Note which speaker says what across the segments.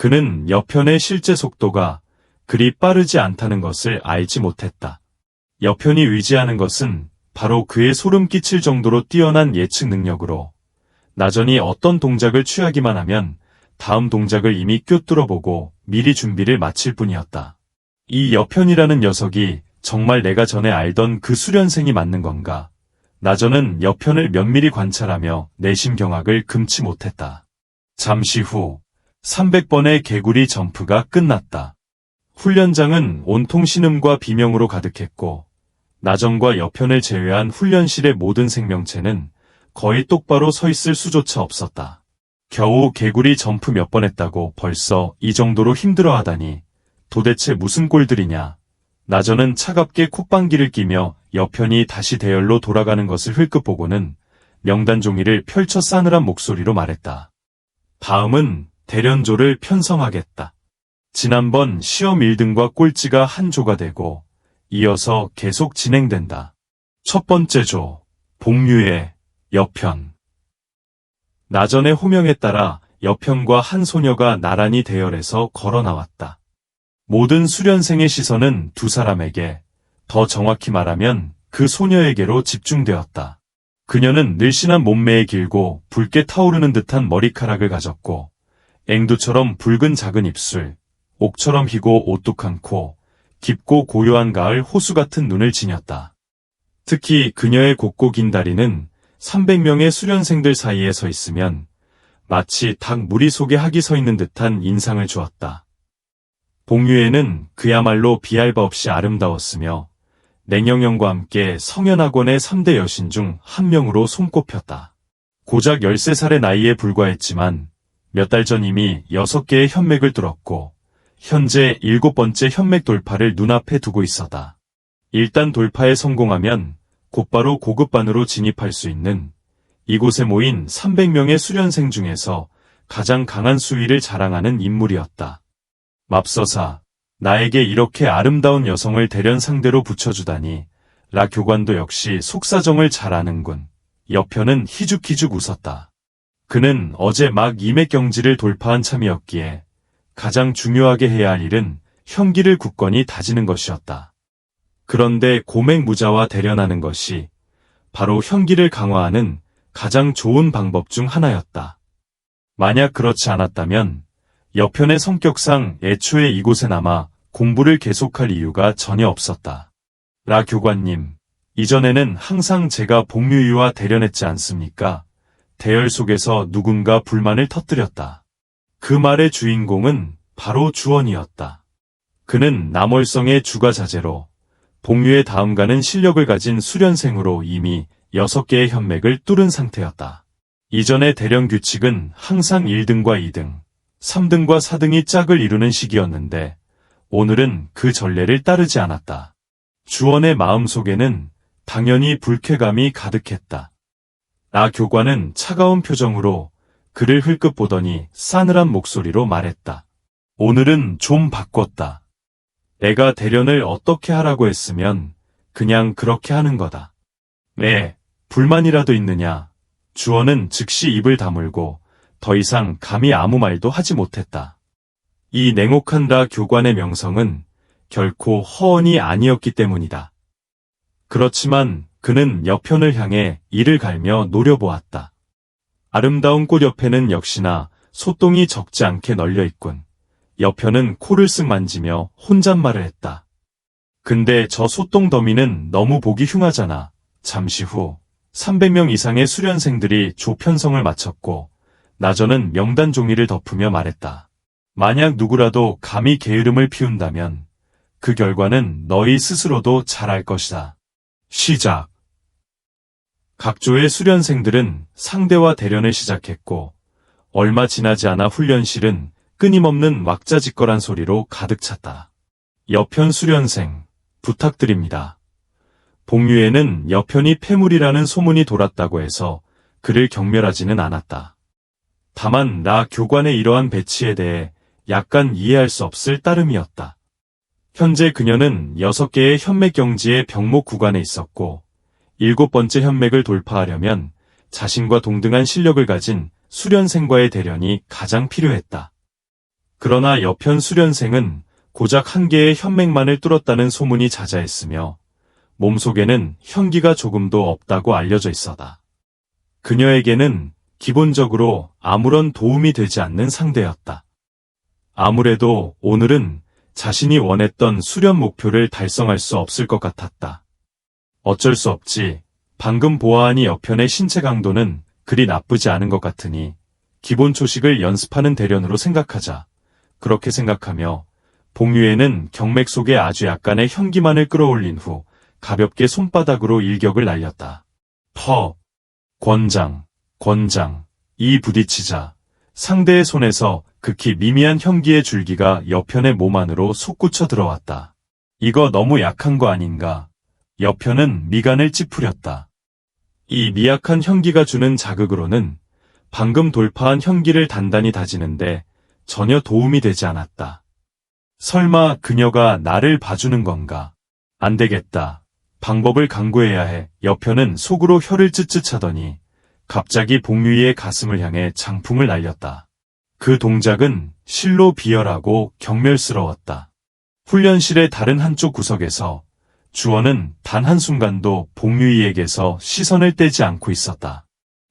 Speaker 1: 그는 여편의 실제 속도가 그리 빠르지 않다는 것을 알지 못했다. 여편이 의지하는 것은 바로 그의 소름 끼칠 정도로 뛰어난 예측 능력으로 나전이 어떤 동작을 취하기만 하면 다음 동작을 이미 꿰뚫어보고 미리 준비를 마칠 뿐이었다. 이 여편이라는 녀석이 정말 내가 전에 알던 그 수련생이 맞는 건가? 나전은 여편을 면밀히 관찰하며 내심 경악을 금치 못했다. 잠시 후 300번의 개구리 점프가 끝났다. 훈련장은 온통 신음과 비명으로 가득했고 나전과 여편을 제외한 훈련실의 모든 생명체는 거의 똑바로 서 있을 수조차 없었다. 겨우 개구리 점프 몇 번 했다고 벌써 이 정도로 힘들어하다니 도대체 무슨 꼴들이냐. 나전은 차갑게 콧방귀를 끼며 여편이 다시 대열로 돌아가는 것을 흘끗 보고는 명단 종이를 펼쳐 싸늘한 목소리로 말했다. 다음은 대련조를 편성하겠다. 지난번 시험 1등과 꼴찌가 한 조가 되고 이어서 계속 진행된다. 첫 번째 조, 복류의 여편. 나전의 호명에 따라 여편과 한 소녀가 나란히 대열에서 걸어 나왔다. 모든 수련생의 시선은 두 사람에게, 더 정확히 말하면 그 소녀에게로 집중되었다. 그녀는 늘씬한 몸매에 길고 붉게 타오르는 듯한 머리카락을 가졌고 앵두처럼 붉은 작은 입술, 옥처럼 희고 오뚝한 코, 깊고 고요한 가을 호수 같은 눈을 지녔다. 특히 그녀의 곱고 긴 다리는 300명의 수련생들 사이에 서 있으면 마치 닭 무리 속에 학이 서 있는 듯한 인상을 주었다. 복류에는 그야말로 비할 바 없이 아름다웠으며 냉영영과 함께 성현학원의 3대 여신 중 한 명으로 손꼽혔다. 고작 13살의 나이에 불과했지만 몇 달 전 이미 6개의 현맥을 뚫었고 현재 7번째 현맥 돌파를 눈앞에 두고 있었다. 일단 돌파에 성공하면 곧바로 고급반으로 진입할 수 있는 이곳에 모인 300명의 수련생 중에서 가장 강한 수위를 자랑하는 인물이었다. 맙소사, 나에게 이렇게 아름다운 여성을 대련 상대로 붙여주다니 라 교관도 역시 속사정을 잘 아는군. 여편은 희죽희죽 웃었다. 그는 어제 막 이맥경지를 돌파한 참이었기에 가장 중요하게 해야 할 일은 형기를 굳건히 다지는 것이었다. 그런데 고맹무자와 대련하는 것이 바로 형기를 강화하는 가장 좋은 방법 중 하나였다. 만약 그렇지 않았다면 여편의 성격상 애초에 이곳에 남아 공부를 계속할 이유가 전혀 없었다. 라 교관님, 이전에는 항상 제가 복류이와 대련했지 않습니까? 대열 속에서 누군가 불만을 터뜨렸다. 그 말의 주인공은 바로 주원이었다. 그는 남월성의 주가자재로 복류의 다음 가는 실력을 가진 수련생으로 이미 6개의 현맥을 뚫은 상태였다. 이전의 대련 규칙은 항상 1등과 2등, 3등과 4등이 짝을 이루는 시기였는데 오늘은 그 전례를 따르지 않았다. 주원의 마음속에는 당연히 불쾌감이 가득했다. 나 교관은 차가운 표정으로 그를 흘끗 보더니 싸늘한 목소리로 말했다. 오늘은 좀 바꿨다. 내가 대련을 어떻게 하라고 했으면 그냥 그렇게 하는 거다. 네, 불만이라도 있느냐? 주원은 즉시 입을 다물고 더 이상 감히 아무 말도 하지 못했다. 이 냉혹한 라 교관의 명성은 결코 허언이 아니었기 때문이다. 그렇지만 그는 여편을 향해 이를 갈며 노려보았다. 아름다운 꽃 옆에는 역시나 소똥이 적지 않게 널려있군. 여편은 코를 쓱 만지며 혼잣말을 했다. 근데 저 소똥 더미는 너무 보기 흉하잖아. 잠시 후 300명 이상의 수련생들이 조 편성을 마쳤고 나전은 명단 종이를 덮으며 말했다. 만약 누구라도 감히 게으름을 피운다면 그 결과는 너희 스스로도 잘 알 것이다. 시작. 각 조의 수련생들은 상대와 대련을 시작했고 얼마 지나지 않아 훈련실은 끊임없는 왁자지껄한 소리로 가득 찼다. 여편 수련생, 부탁드립니다. 복류에는 여편이 폐물이라는 소문이 돌았다고 해서 그를 경멸하지는 않았다. 다만 나 교관의 이러한 배치에 대해 약간 이해할 수 없을 따름이었다. 현재 그녀는 6개의 현맥 경지의 병목 구간에 있었고 7번째 현맥을 돌파하려면 자신과 동등한 실력을 가진 수련생과의 대련이 가장 필요했다. 그러나 여편 수련생은 고작 한 개의 현맥만을 뚫었다는 소문이 자자했으며 몸속에는 혈기가 조금도 없다고 알려져 있었다. 그녀에게는 기본적으로 아무런 도움이 되지 않는 상대였다. 아무래도 오늘은 자신이 원했던 수련 목표를 달성할 수 없을 것 같았다. 어쩔 수 없지. 방금 보아하니 여편의 신체 강도는 그리 나쁘지 않은 것 같으니 기본 초식을 연습하는 대련으로 생각하자. 그렇게 생각하며 복류에는 경맥 속에 아주 약간의 현기만을 끌어올린 후 가볍게 손바닥으로 일격을 날렸다. 퍽! 권장, 이 부딪히자 상대의 손에서 극히 미미한 현기의 줄기가 여편의 몸 안으로 솟구쳐 들어왔다. 이거 너무 약한 거 아닌가? 여편은 미간을 찌푸렸다. 이 미약한 현기가 주는 자극으로는 방금 돌파한 현기를 단단히 다지는데 전혀 도움이 되지 않았다. 설마 그녀가 나를 봐주는 건가? 안 되겠다. 방법을 강구해야 해. 여편은 속으로 혀를 쯧쯧 차더니 갑자기 복류이의 가슴을 향해 장풍을 날렸다. 그 동작은 실로 비열하고 경멸스러웠다. 훈련실의 다른 한쪽 구석에서 주원은 단 한순간도 복류이에게서 시선을 떼지 않고 있었다.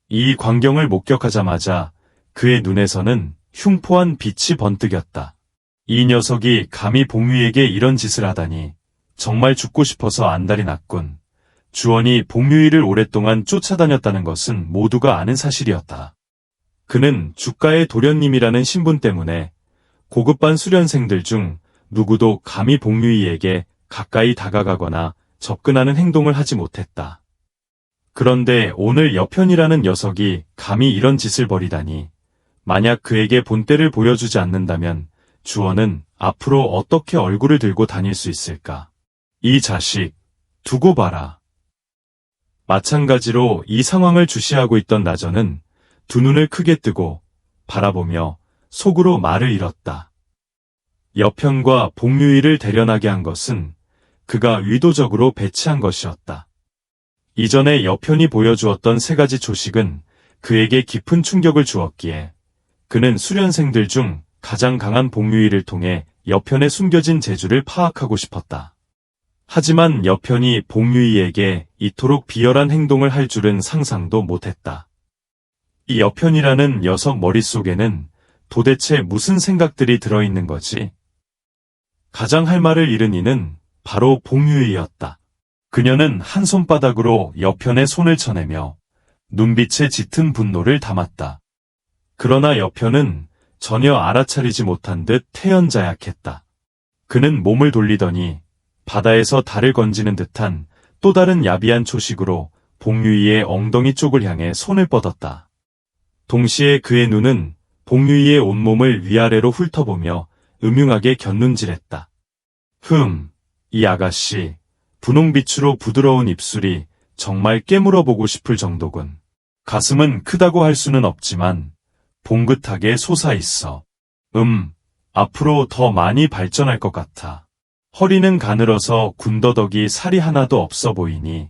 Speaker 1: 이 광경을 목격하자마자 그의 눈에서는 흉포한 빛이 번뜩였다. 이 녀석이 감히 복류이에게 이런 짓을 하다니 정말 죽고 싶어서 안달이 났군. 주원이 복류이를 오랫동안 쫓아다녔다는 것은 모두가 아는 사실이었다. 그는 주가의 도련님이라는 신분 때문에 고급반 수련생들 중 누구도 감히 복류이에게 가까이 다가가거나 접근하는 행동을 하지 못했다. 그런데 오늘 여편이라는 녀석이 감히 이런 짓을 벌이다니, 만약 그에게 본때를 보여주지 않는다면 주원은 앞으로 어떻게 얼굴을 들고 다닐 수 있을까? 이 자식, 두고 봐라. 마찬가지로 이 상황을 주시하고 있던 나저는 두 눈을 크게 뜨고 바라보며 속으로 말을 잃었다. 여편과 복류이를 대련하게 한 것은 그가 의도적으로 배치한 것이었다. 이전에 여편이 보여주었던 세 가지 초식은 그에게 깊은 충격을 주었기에 그는 수련생들 중 가장 강한 복류이를 통해 여편의 숨겨진 재주를 파악하고 싶었다. 하지만 여편이 복류이에게 이토록 비열한 행동을 할 줄은 상상도 못했다. 이 여편이라는 녀석 머릿속에는 도대체 무슨 생각들이 들어있는 거지? 가장 할 말을 잃은 이는 바로 복류이였다. 그녀는 한 손바닥으로 여편의 손을 쳐내며 눈빛에 짙은 분노를 담았다. 그러나 여편은 전혀 알아차리지 못한 듯 태연자약했다. 그는 몸을 돌리더니 바다에서 달을 건지는 듯한 또 다른 야비한 초식으로 복류이의 엉덩이 쪽을 향해 손을 뻗었다. 동시에 그의 눈은 복류이의 온몸을 위아래로 훑어보며 음흉하게 곁눈질했다. 이 아가씨, 분홍빛으로 부드러운 입술이 정말 깨물어보고 싶을 정도군. 가슴은 크다고 할 수는 없지만 봉긋하게 솟아있어. 앞으로 더 많이 발전할 것 같아. 허리는 가늘어서 군더더기 살이 하나도 없어 보이니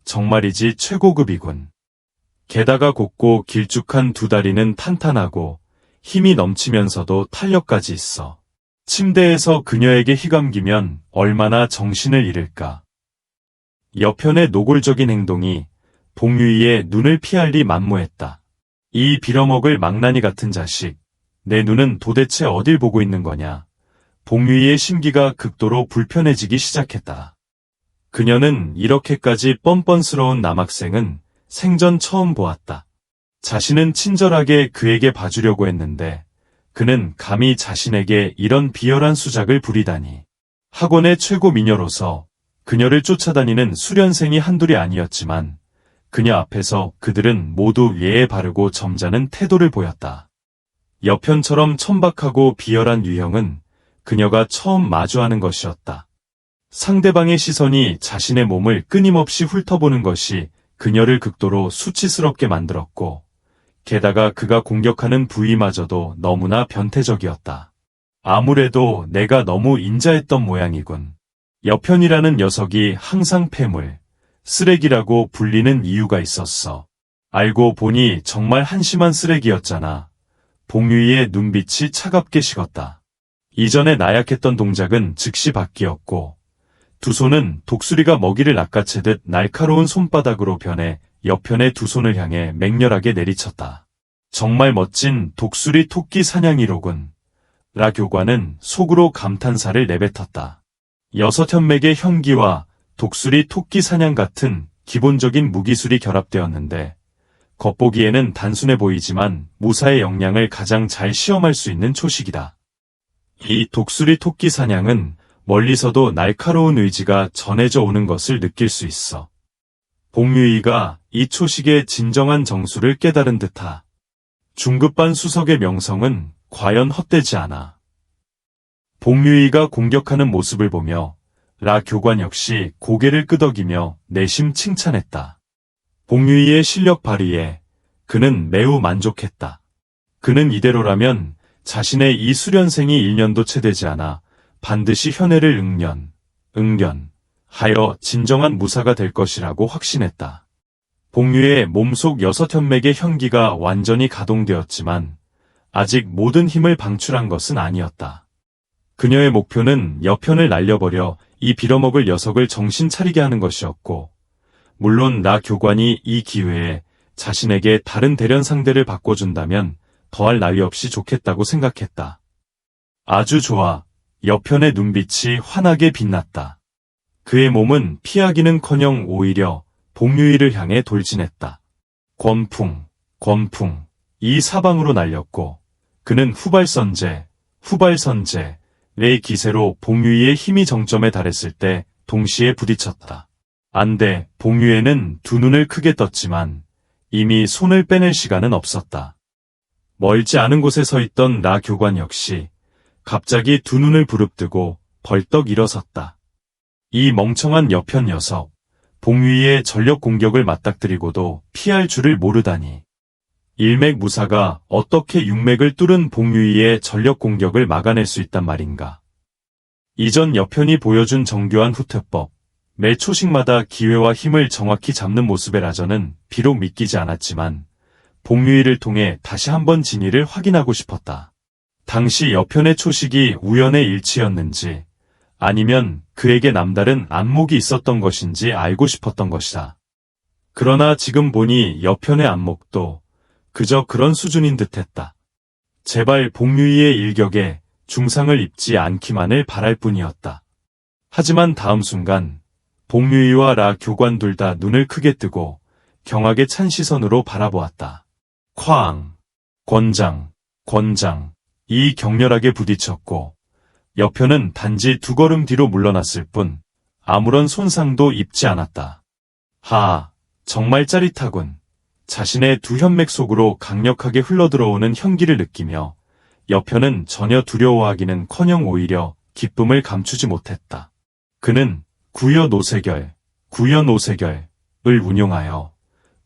Speaker 1: 정말이지 최고급이군. 게다가 곱고 길쭉한 두 다리는 탄탄하고 힘이 넘치면서도 탄력까지 있어. 침대에서 그녀에게 휘감기면 얼마나 정신을 잃을까. 여편의 노골적인 행동이 복류이의 눈을 피할리 만무했다. 이 빌어먹을 망나니 같은 자식, 내 눈은 도대체 어딜 보고 있는 거냐. 복류이의 심기가 극도로 불편해지기 시작했다. 그녀는 이렇게까지 뻔뻔스러운 남학생은 생전 처음 보았다. 자신은 친절하게 그에게 봐주려고 했는데 그는 감히 자신에게 이런 비열한 수작을 부리다니. 학원의 최고 미녀로서 그녀를 쫓아다니는 수련생이 한둘이 아니었지만 그녀 앞에서 그들은 모두 예에 바르고 점잖은 태도를 보였다. 여편처럼 천박하고 비열한 유형은 그녀가 처음 마주하는 것이었다. 상대방의 시선이 자신의 몸을 끊임없이 훑어보는 것이 그녀를 극도로 수치스럽게 만들었고 게다가 그가 공격하는 부위마저도 너무나 변태적이었다. 아무래도 내가 너무 인자했던 모양이군. 여편이라는 녀석이 항상 폐물, 쓰레기라고 불리는 이유가 있었어. 알고 보니 정말 한심한 쓰레기였잖아. 복류이의 눈빛이 차갑게 식었다. 이전에 나약했던 동작은 즉시 바뀌었고 두 손은 독수리가 먹이를 낚아채듯 날카로운 손바닥으로 변해 옆편의 두 손을 향해 맹렬하게 내리쳤다. 정말 멋진 독수리 토끼 사냥이로군. 라 교관은 속으로 감탄사를 내뱉었다. 6현맥의 형기와 독수리 토끼 사냥 같은 기본적인 무기술이 결합되었는데 겉보기에는 단순해 보이지만 무사의 역량을 가장 잘 시험할 수 있는 초식이다. 이 독수리 토끼 사냥은 멀리서도 날카로운 의지가 전해져 오는 것을 느낄 수 있어. 복류이가 이 초식의 진정한 정수를 깨달은 듯하. 중급반 수석의 명성은 과연 헛되지 않아. 복류이가 공격하는 모습을 보며 라 교관 역시 고개를 끄덕이며 내심 칭찬했다. 복류이의 실력 발휘에 그는 매우 만족했다. 그는 이대로라면 자신의 이 수련생이 1년도 채 되지 않아 반드시 현해를 응련하여 진정한 무사가 될 것이라고 확신했다. 복류의 몸속 6현맥의 형기가 완전히 가동되었지만 아직 모든 힘을 방출한 것은 아니었다. 그녀의 목표는 여편을 날려버려 이 빌어먹을 녀석을 정신 차리게 하는 것이었고 물론 나 교관이 이 기회에 자신에게 다른 대련 상대를 바꿔준다면 더할 나위 없이 좋겠다고 생각했다. 아주 좋아. 여편의 눈빛이 환하게 빛났다. 그의 몸은 피하기는커녕 오히려 복류이를 향해 돌진했다. 권풍, 이 사방으로 날렸고 그는 후발선제의 기세로 복류이의 힘이 정점에 달했을 때 동시에 부딪혔다. 안돼, 복류이는 두 눈을 크게 떴지만 이미 손을 빼낼 시간은 없었다. 멀지 않은 곳에 서 있던 나 교관 역시 갑자기 두 눈을 부릅뜨고 벌떡 일어섰다. 이 멍청한 여편 녀석, 복류이의 전력 공격을 맞닥뜨리고도 피할 줄을 모르다니. 일맥무사가 어떻게 육맥을 뚫은 복류이의 전력 공격을 막아낼 수 있단 말인가. 이전 여편이 보여준 정교한 후퇴법, 매 초식마다 기회와 힘을 정확히 잡는 모습의 라전은 비록 믿기지 않았지만 복류이를 통해 다시 한번 진위를 확인하고 싶었다. 당시 여편의 초식이 우연의 일치였는지 아니면 그에게 남다른 안목이 있었던 것인지 알고 싶었던 것이다. 그러나 지금 보니 여편의 안목도 그저 그런 수준인 듯했다. 제발 복류이의 일격에 중상을 입지 않기만을 바랄 뿐이었다. 하지만 다음 순간 복류이와 라 교관 둘 다 눈을 크게 뜨고 경악에 찬 시선으로 바라보았다. 쾅! 권장! 이 격렬하게 부딪혔고 여편은 단지 2걸음 뒤로 물러났을 뿐 아무런 손상도 입지 않았다. 하, 정말 짜릿하군. 자신의 두 현맥 속으로 강력하게 흘러들어오는 형기를 느끼며 여편은 전혀 두려워하기는커녕 오히려 기쁨을 감추지 못했다. 그는 구여노세결을 운용하여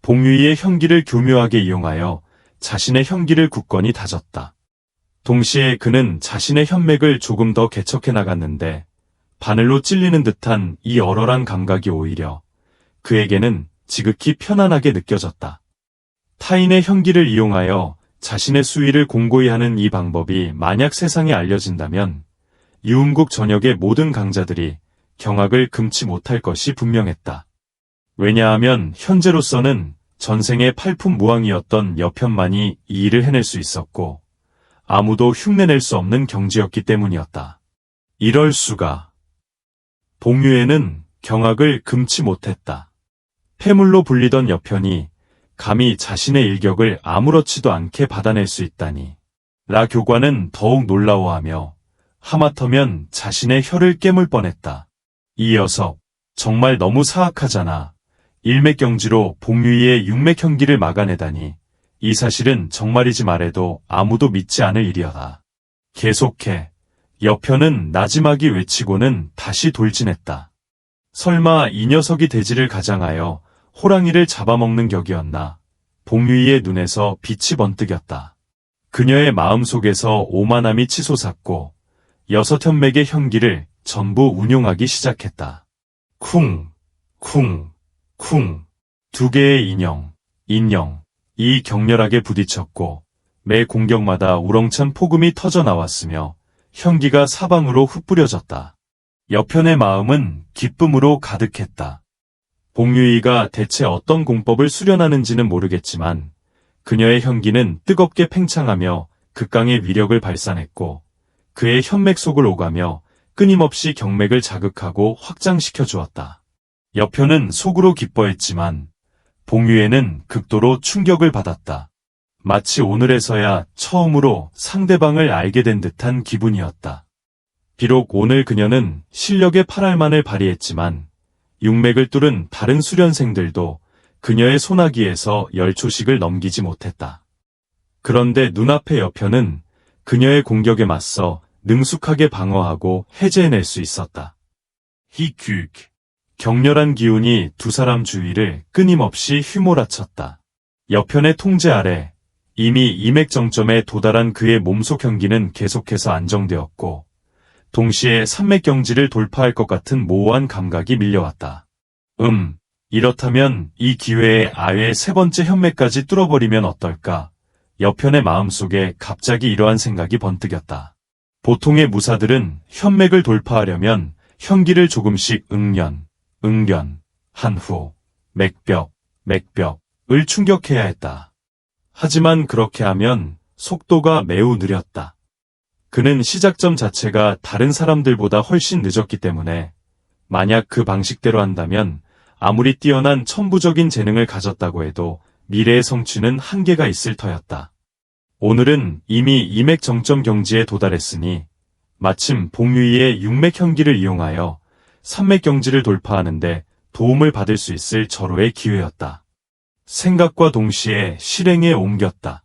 Speaker 1: 복류이의 형기를 교묘하게 이용하여 자신의 형기를 굳건히 다졌다. 동시에 그는 자신의 현맥을 조금 더 개척해 나갔는데 바늘로 찔리는 듯한 이 얼얼한 감각이 오히려 그에게는 지극히 편안하게 느껴졌다. 타인의 형기를 이용하여 자신의 수위를 공고히 하는 이 방법이 만약 세상에 알려진다면 유흥국 전역의 모든 강자들이 경악을 금치 못할 것이 분명했다. 왜냐하면 현재로서는 전생의 팔품무왕이었던 여편만이 이 일을 해낼 수 있었고 아무도 흉내낼 수 없는 경지였기 때문이었다. 이럴 수가. 복류에는 경악을 금치 못했다. 폐물로 불리던 여편이 감히 자신의 일격을 아무렇지도 않게 받아낼 수 있다니. 라 교관은 더욱 놀라워하며 하마터면 자신의 혀를 깨물 뻔했다. 이 녀석, 정말 너무 사악하잖아. 일맥경지로 복류이의 육맥형기를 막아내다니. 이 사실은 정말이지 말해도 아무도 믿지 않을 일이었다. 계속해. 여편은 나지막이 외치고는 다시 돌진했다. 설마 이 녀석이 돼지를 가장하여 호랑이를 잡아먹는 격이었나. 복류이의 눈에서 빛이 번뜩였다. 그녀의 마음속에서 오만함이 치솟았고 6현맥의 형기를 전부 운용하기 시작했다. 쿵. 2개의 인형. 이 격렬하게 부딪혔고 매 공격마다 우렁찬 폭음이 터져 나왔으며 현기가 사방으로 흩뿌려졌다. 여편의 마음은 기쁨으로 가득했다. 봉유이가 대체 어떤 공법을 수련하는지는 모르겠지만 그녀의 현기는 뜨겁게 팽창하며 극강의 위력을 발산했고 그의 현맥 속을 오가며 끊임없이 경맥을 자극하고 확장시켜 주었다. 여편은 속으로 기뻐했지만 봉유에는 극도로 충격을 받았다. 마치 오늘에서야 처음으로 상대방을 알게 된 듯한 기분이었다. 비록 오늘 그녀는 실력의 팔알만을 발휘했지만 육맥을 뚫은 다른 수련생들도 그녀의 소나기에서 10초씩을 넘기지 못했다. 그런데 눈앞의 여편은 그녀의 공격에 맞서 능숙하게 방어하고 해제해낼 수 있었다. 히큐. 격렬한 기운이 두 사람 주위를 끊임없이 휘몰아쳤다. 여편의 통제 아래 이미 이맥 정점에 도달한 그의 몸속 현기는 계속해서 안정되었고 동시에 삼맥 경지를 돌파할 것 같은 모호한 감각이 밀려왔다. 이렇다면 이 기회에 아예 세 번째 현맥까지 뚫어버리면 어떨까? 여편의 마음속에 갑자기 이러한 생각이 번뜩였다. 보통의 무사들은 현맥을 돌파하려면 현기를 조금씩 응변 한 후 맥벽을 충격해야 했다. 하지만 그렇게 하면 속도가 매우 느렸다. 그는 시작점 자체가 다른 사람들보다 훨씬 늦었기 때문에 만약 그 방식대로 한다면 아무리 뛰어난 천부적인 재능을 가졌다고 해도 미래의 성취는 한계가 있을 터였다. 오늘은 이미 이맥 정점 경지에 도달했으니 마침 봉유이의 육맥 현기를 이용하여 삼맥 경지를 돌파하는데 도움을 받을 수 있을 절호의 기회였다. 생각과 동시에 실행에 옮겼다.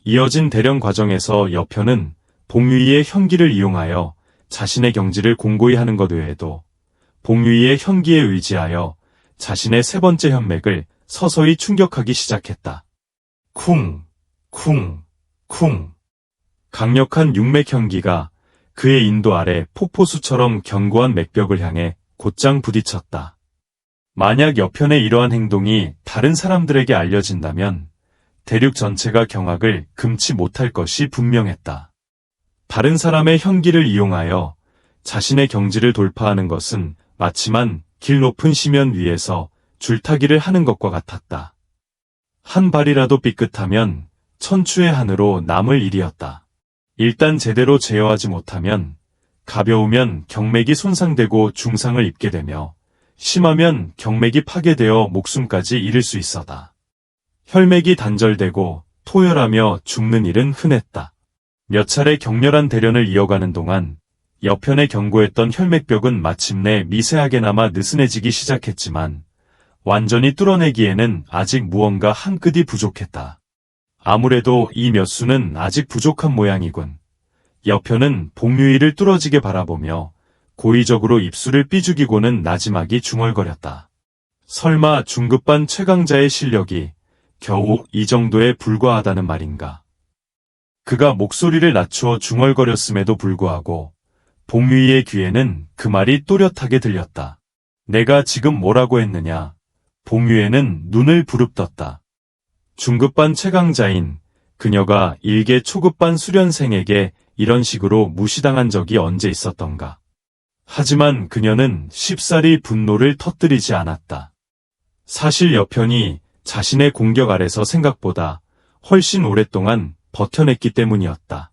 Speaker 1: 이어진 대련 과정에서 여편은 봉유이의 현기를 이용하여 자신의 경지를 공고히 하는 것 외에도 봉유이의 현기에 의지하여 자신의 세 번째 현맥을 서서히 충격하기 시작했다. 쿵. 강력한 육맥 현기가 그의 인도 아래 폭포수처럼 견고한 맥벽을 향해 곧장 부딪혔다. 만약 여편의 이러한 행동이 다른 사람들에게 알려진다면 대륙 전체가 경악을 금치 못할 것이 분명했다. 다른 사람의 현기를 이용하여 자신의 경지를 돌파하는 것은 마치만 길 높은 시면 위에서 줄타기를 하는 것과 같았다. 한 발이라도 삐끗하면 천추의 한으로 남을 일이었다. 일단 제대로 제어하지 못하면 가벼우면 경맥이 손상되고 중상을 입게 되며 심하면 경맥이 파괴되어 목숨까지 잃을 수 있었다. 혈맥이 단절되고 토혈하며 죽는 일은 흔했다. 몇 차례 격렬한 대련을 이어가는 동안 여편에 견고했던 혈맥벽은 마침내 미세하게나마 느슨해지기 시작했지만 완전히 뚫어내기에는 아직 무언가 한 끗이 부족했다. 아무래도 이 몇 수는 아직 부족한 모양이군. 여편은 봉유이를 뚫어지게 바라보며 고의적으로 입술을 삐죽이고는 나지막이 중얼거렸다. 설마 중급반 최강자의 실력이 겨우 이 정도에 불과하다는 말인가? 그가 목소리를 낮추어 중얼거렸음에도 불구하고 봉유이의 귀에는 그 말이 또렷하게 들렸다. 내가 지금 뭐라고 했느냐? 봉유에는 눈을 부릅떴다. 중급반 최강자인 그녀가 일개 초급반 수련생에게 이런 식으로 무시당한 적이 언제 있었던가. 하지만 그녀는 쉽사리 분노를 터뜨리지 않았다. 사실 여편이 자신의 공격 아래서 생각보다 훨씬 오랫동안 버텨냈기 때문이었다.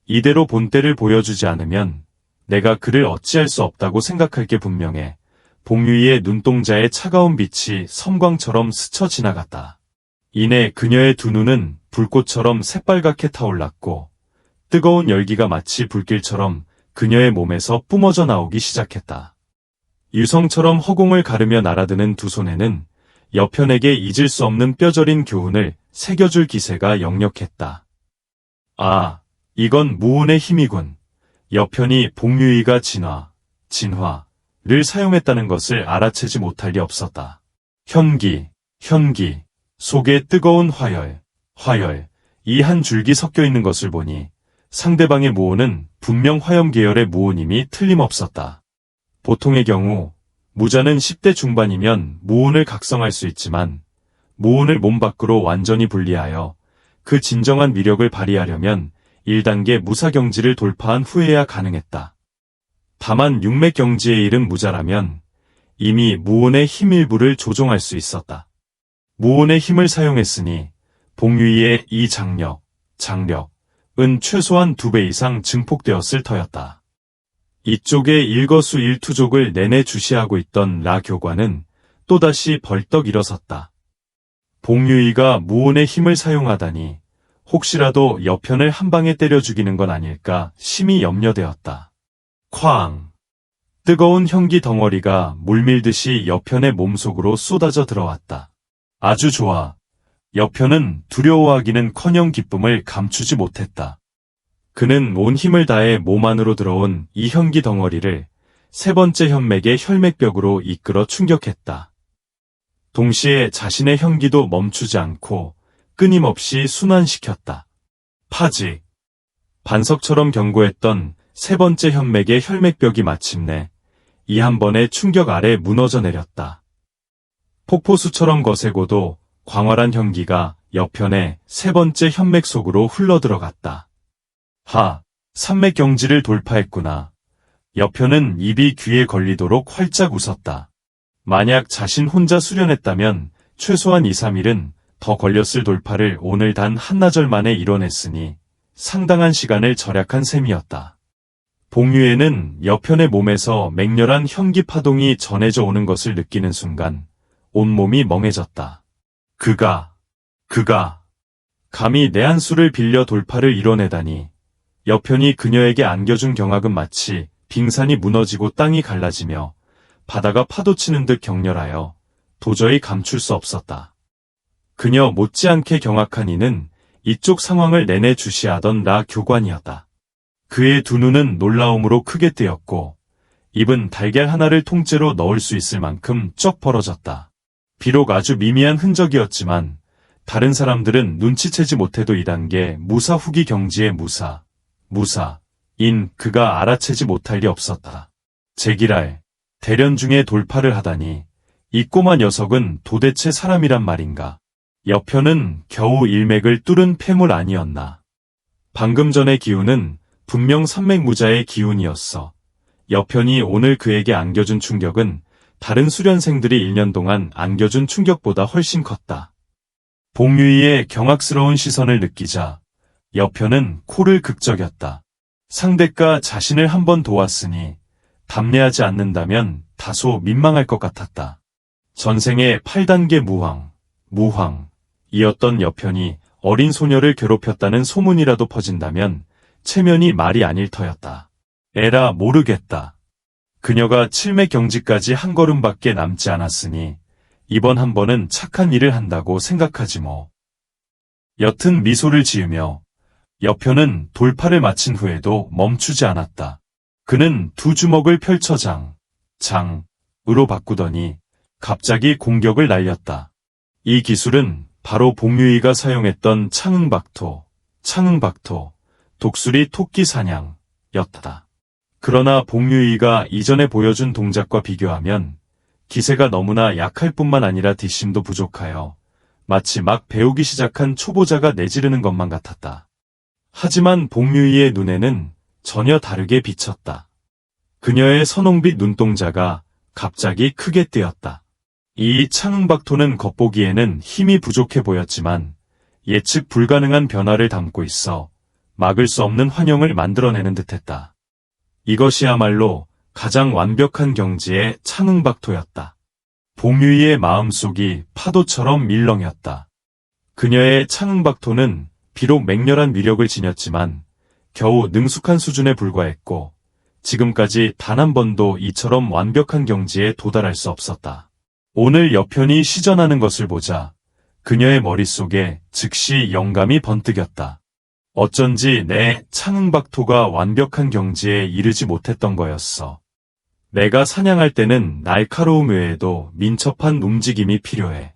Speaker 1: 이대로 본때를 보여주지 않으면 내가 그를 어찌할 수 없다고 생각할 게 분명해. 봉유이의 눈동자에 차가운 빛이 섬광처럼 스쳐 지나갔다. 이내 그녀의 두 눈은 불꽃처럼 새빨갛게 타올랐고 뜨거운 열기가 마치 불길처럼 그녀의 몸에서 뿜어져 나오기 시작했다. 유성처럼 허공을 가르며 날아드는 두 손에는 여편에게 잊을 수 없는 뼈저린 교훈을 새겨줄 기세가 역력했다. 아, 이건 무온의 힘이군. 여편이 봉유이가 진화를 사용했다는 것을 알아채지 못할 리 없었다. 현기 속에 뜨거운 화열, 이 한 줄기 섞여 있는 것을 보니 상대방의 무온은 분명 화염 계열의 무온임이 틀림없었다. 보통의 경우 무자는 10대 중반이면 무온을 각성할 수 있지만 무온을 몸 밖으로 완전히 분리하여 그 진정한 위력을 발휘하려면 1단계 무사경지를 돌파한 후에야 가능했다. 다만 육맥경지에 이른 무자라면 이미 무온의 힘 일부를 조종할 수 있었다. 무온의 힘을 사용했으니 봉유이의 이 장력은 최소한 2배 이상 증폭되었을 터였다. 이쪽의 일거수일투족을 내내 주시하고 있던 라 교관은 또다시 벌떡 일어섰다. 봉유이가 무온의 힘을 사용하다니 혹시라도 여편을 한 방에 때려 죽이는 건 아닐까 심히 염려되었다. 쾅! 뜨거운 현기 덩어리가 물밀듯이 여편의 몸속으로 쏟아져 들어왔다. 아주 좋아. 여편은 두려워하기는커녕 기쁨을 감추지 못했다. 그는 온 힘을 다해 몸 안으로 들어온 이 현기 덩어리를 세 번째 현맥의 혈맥벽으로 이끌어 충격했다. 동시에 자신의 현기도 멈추지 않고 끊임없이 순환시켰다. 파직! 반석처럼 견고했던 세 번째 현맥의 혈맥벽이 마침내 이 한 번의 충격 아래 무너져 내렸다. 폭포수처럼 거세고도 광활한 현기가 여편의 세 번째 현맥 속으로 흘러들어갔다. 산맥경지를 돌파했구나. 여편은 입이 귀에 걸리도록 활짝 웃었다. 만약 자신 혼자 수련했다면 최소한 2, 3일은 더 걸렸을 돌파를 오늘 단 한나절 만에 이뤄냈으니 상당한 시간을 절약한 셈이었다. 봉유에는 여편의 몸에서 맹렬한 현기 파동이 전해져 오는 것을 느끼는 순간 온몸이 멍해졌다. 그가 감히 내 한 수를 빌려 돌파를 이뤄내다니. 여편이 그녀에게 안겨준 경악은 마치 빙산이 무너지고 땅이 갈라지며 바다가 파도치는 듯 격렬하여 도저히 감출 수 없었다. 그녀 못지않게 경악한 이는 이쪽 상황을 내내 주시하던 라 교관이었다. 그의 두 눈은 놀라움으로 크게 뜨였고 입은 달걀 하나를 통째로 넣을 수 있을 만큼 쩍 벌어졌다. 비록 아주 미미한 흔적이었지만 다른 사람들은 눈치채지 못해도 2단계 무사 후기 경지의 무사인 그가 알아채지 못할 리 없었다. 제기랄, 대련 중에 돌파를 하다니 이 꼬마 녀석은 도대체 사람이란 말인가. 여편은 겨우 일맥을 뚫은 폐물 아니었나. 방금 전의 기운은 분명 산맥무자의 기운이었어. 여편이 오늘 그에게 안겨준 충격은 다른 수련생들이 1년 동안 안겨준 충격보다 훨씬 컸다. 봉유이의 경악스러운 시선을 느끼자 여편은 코를 극적였다. 상대가 자신을 한 번 도왔으니 답례하지 않는다면 다소 민망할 것 같았다. 전생의 8단계 무황이었던 여편이 어린 소녀를 괴롭혔다는 소문이라도 퍼진다면 체면이 말이 아닐 터였다. 에라 모르겠다. 그녀가 7맥 경지까지 한 걸음밖에 남지 않았으니 이번 한 번은 착한 일을 한다고 생각하지 뭐. 옅은 미소를 지으며 여편은 돌파를 마친 후에도 멈추지 않았다. 그는 두 주먹을 펼쳐 장으로 바꾸더니 갑자기 공격을 날렸다. 이 기술은 바로 봉유이가 사용했던 창응박토, 독수리 토끼 사냥이었다. 그러나 봉유이가 이전에 보여준 동작과 비교하면 기세가 너무나 약할 뿐만 아니라 뒷심도 부족하여 마치 막 배우기 시작한 초보자가 내지르는 것만 같았다. 하지만 봉유이의 눈에는 전혀 다르게 비쳤다. 그녀의 선홍빛 눈동자가 갑자기 크게 뜨였다. 이 창응박토는 겉보기에는 힘이 부족해 보였지만 예측 불가능한 변화를 담고 있어 막을 수 없는 환영을 만들어내는 듯했다. 이것이야말로 가장 완벽한 경지의 창응박토였다. 봉유이의 마음속이 파도처럼 밀렁였다. 그녀의 창응박토는 비록 맹렬한 위력을 지녔지만 겨우 능숙한 수준에 불과했고 지금까지 단 한 번도 이처럼 완벽한 경지에 도달할 수 없었다. 오늘 여편이 시전하는 것을 보자 그녀의 머릿속에 즉시 영감이 번뜩였다. 어쩐지 내 창응박토가 완벽한 경지에 이르지 못했던 거였어. 내가 사냥할 때는 날카로움 외에도 민첩한 움직임이 필요해.